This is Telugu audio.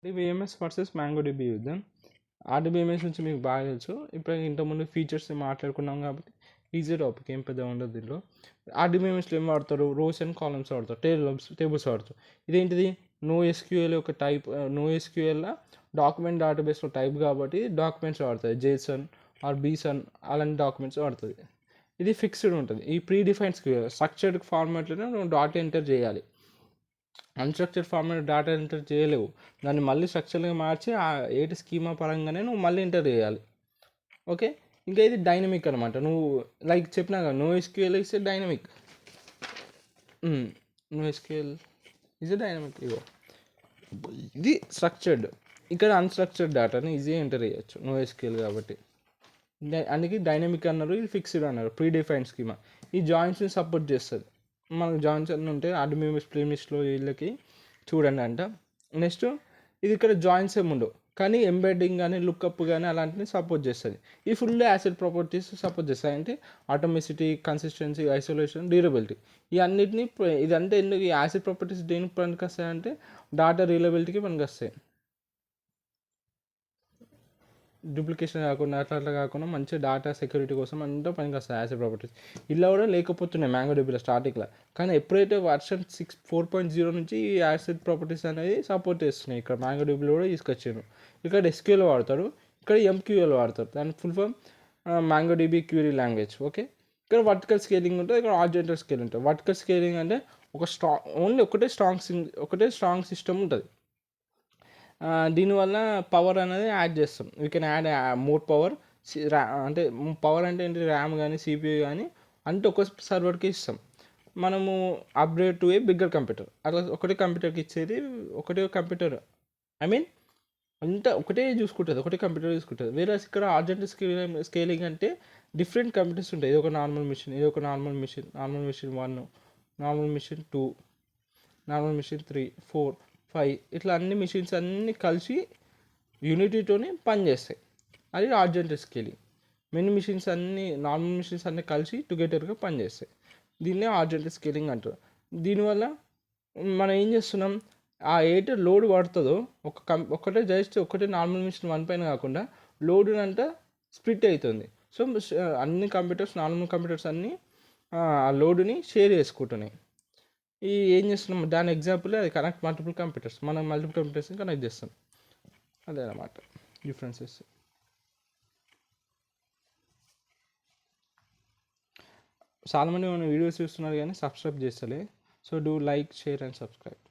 ఆర్డీబీఎంఎస్ వర్సెస్ మ్యాంగోడిబి చూద్దాం. ఆర్డీబీఎంఎస్ నుంచి మీకు బాగా తెలుసు. ఇప్పుడు ఇంతకుముందు ఫీచర్స్ మాట్లాడుకున్నాం కాబట్టి ఈజీ టాపిక్, ఏం పెద్దగా ఉండదు దీనిలో. ఆర్డీబీఎంఎస్లో ఏం వాడతారు? రోస్ అండ్ కాలమ్స్ వాడతారు, టేబుల్స్ వాడతారు. ఇదేంటిది? నో ఎస్క్యూఎల్ ఒక టైప్. నో ఎస్క్యూఎల్ డాక్యుమెంట్ డేటాబేస్లో టైప్ కాబట్టి డాక్యుమెంట్స్ వాడుతుంది. జేసన్ ఆర్ బీసన్ అలాంటి డాక్యుమెంట్స్ వాడుతుంది. ఇది ఫిక్స్డ్ ఉంటుంది. ఈ ప్రీ డిఫైన్డ్ స్ట్రక్చర్డ్ ఫార్మాట్లోనే నువ్వు డాటా ఎంటర్ చేయాలి. అన్స్ట్రక్చర్డ్ ఫార్మాట్ డేటా ఎంటర్ చేయలేవు. దాన్ని మళ్ళీ స్ట్రక్చర్గా మార్చి ఆ ఏటి స్కీమా పరంగానే నువ్వు మళ్ళీ ఎంటర్ చేయాలి. ఓకే. ఇంకా ఇది డైనమిక్ అనమాట. నువ్వు లైక్ చెప్పినా కదా, no SQL is dynamic. No SQL is dynamic. ఇగో ఇది స్ట్రక్చర్డ్. ఇక్కడ అన్స్ట్రక్చర్డ్ డేటాని ఈజీగా ఎంటర్ చేయొచ్చు నో ఎస్క్యూఎల్ కాబట్టి. అందుకే డైనమిక్ అన్నారు, ఇది ఫిక్స్డ్ అన్నారు, ప్రీ డిఫైన్డ్ స్కీమా. ఈ జాయింట్స్ని సపోర్ట్ చేస్తుంది. మనకు జాయింట్స్ అన్నీ ఉంటాయి ఆర్డీబీఎంఎస్ ప్లేలిస్ట్లో వీళ్ళకి చూడండి అంట. నెక్స్ట్ ఇది ఇక్కడ జాయింట్స్ ఏమి ఉండవు, కానీ ఎంబెడ్డింగ్ కానీ లుక్అప్ కానీ అలాంటివి సపోర్ట్ చేస్తుంది. ఈ ఫుల్ యాసిడ్ ప్రాపర్టీస్ సపోర్ట్ చేస్తాయి. అంటే ఆటోమెసిటీ, కన్సిస్టెన్సీ, ఐసోలేషన్, డ్యూరబిలిటీ. ఈ అన్నిటిని ఇదంటే ఎందుకు ఈ యాసిడ్ ప్రాపర్టీస్ దేనికి పనికి వస్తాయి అంటే డాటా రిలయబిలిటీకి పనికి వస్తాయి. డూప్లికేషన్ కాకుండా అట్లా కాకుండా మంచి డాటా సెక్యూరిటీ కోసం అంతా పనికి వస్తాయి యాసిడ్ ప్రాపర్టీస్. ఇలా కూడా లేకపోతున్నాయి మ్యాంగోడిబిలో స్టార్టింగ్లో, కానీ ఎప్పుడైతే వర్షన్ 4.0 నుంచి ఈ యాసిడ్ ప్రాపర్టీస్ అనేది సపోర్ట్ చేస్తున్నాయి. ఇక్కడ మ్యాంగోడిబిలో కూడా తీసుకొచ్చారు. ఇక్కడ ఎస్క్యూఎల్ వాడతారు, ఇక్కడ ఎంక్యూఎల్ వాడతారు. దాని full form MongoDB query language. Okay. ఇక్కడ వర్టికల్ స్కేలింగ్ ఉంటుంది, ఇక్కడ హారిజాంటల్ స్కేల్ ఉంటుంది. వర్టికల్ స్కేలింగ్ అంటే ఓన్లీ ఒకటే స్ట్రాంగ్ సిస్టమ్ ఉంటుంది. దీనివల్ల పవర్ అనేది యాడ్ చేస్తాం. We can add more power. అంటే పవర్ అంటే ఏంటి? ర్యామ్ కానీ సిపియూ కానీ అంటే ఒక సర్వర్కి ఇస్తాం. మనము upgrade to a bigger computer. అట్లా ఒకటే కంప్యూటర్కి ఇచ్చేది ఒకటే కంప్యూటర్. ఐ మీన్ అంతా ఒకటే చూసుకుంటుంది, ఒకటే కంప్యూటర్ చూసుకుంటుంది. వేరే ఇక్కడ హారిజాంటల్ స్కేలింగ్ అంటే డిఫరెంట్ కంప్యూటర్స్ ఉంటాయి. ఇది ఒక నార్మల్ మిషన్, ఇది ఒక normal machine 1, normal machine 2, normal machine 3, 4, 5 ఇట్లా అన్ని మిషన్స్ అన్నీ కలిసి యూనిటీతోనే పనిచేస్తాయి. అది హారిజాంటల్ స్కేలింగ్. మెనీ మిషన్స్ అన్నీ, నార్మల్ మిషన్స్ అన్నీ కలిసి టుగెదర్గా పనిచేస్తాయి. దీన్నే హారిజాంటల్ స్కేలింగ్ అంటారు. దీనివల్ల మనం ఏం చేస్తున్నాం? ఆ ఏట లోడ్ పడుతుందో ఒకటే నార్మల్ మిషన్ 1 పైన కాకుండా లోడ్ అంతా స్ప్లిట్ అవుతుంది. సో అన్ని కంప్యూటర్స్, నార్మల్ కంప్యూటర్స్ అన్నీ ఆ లోడ్ని షేర్ చేసుకుంటున్నాయి. ఏం చేస్తున్నాం? దాని ఎగ్జాంపుల్ అది కనెక్ట్ మల్టిపుల్ కంప్యూటర్స్. మనం మల్టిపుల్ కంప్యూటర్స్ని కనెక్ట్ చేస్తాం. అదే అన్నమాట డిఫరెన్సెస్. చాలామంది మన వీడియోస్ చూస్తున్నారు కానీ సబ్స్క్రైబ్ చేస్తలే. So do like, share and subscribe.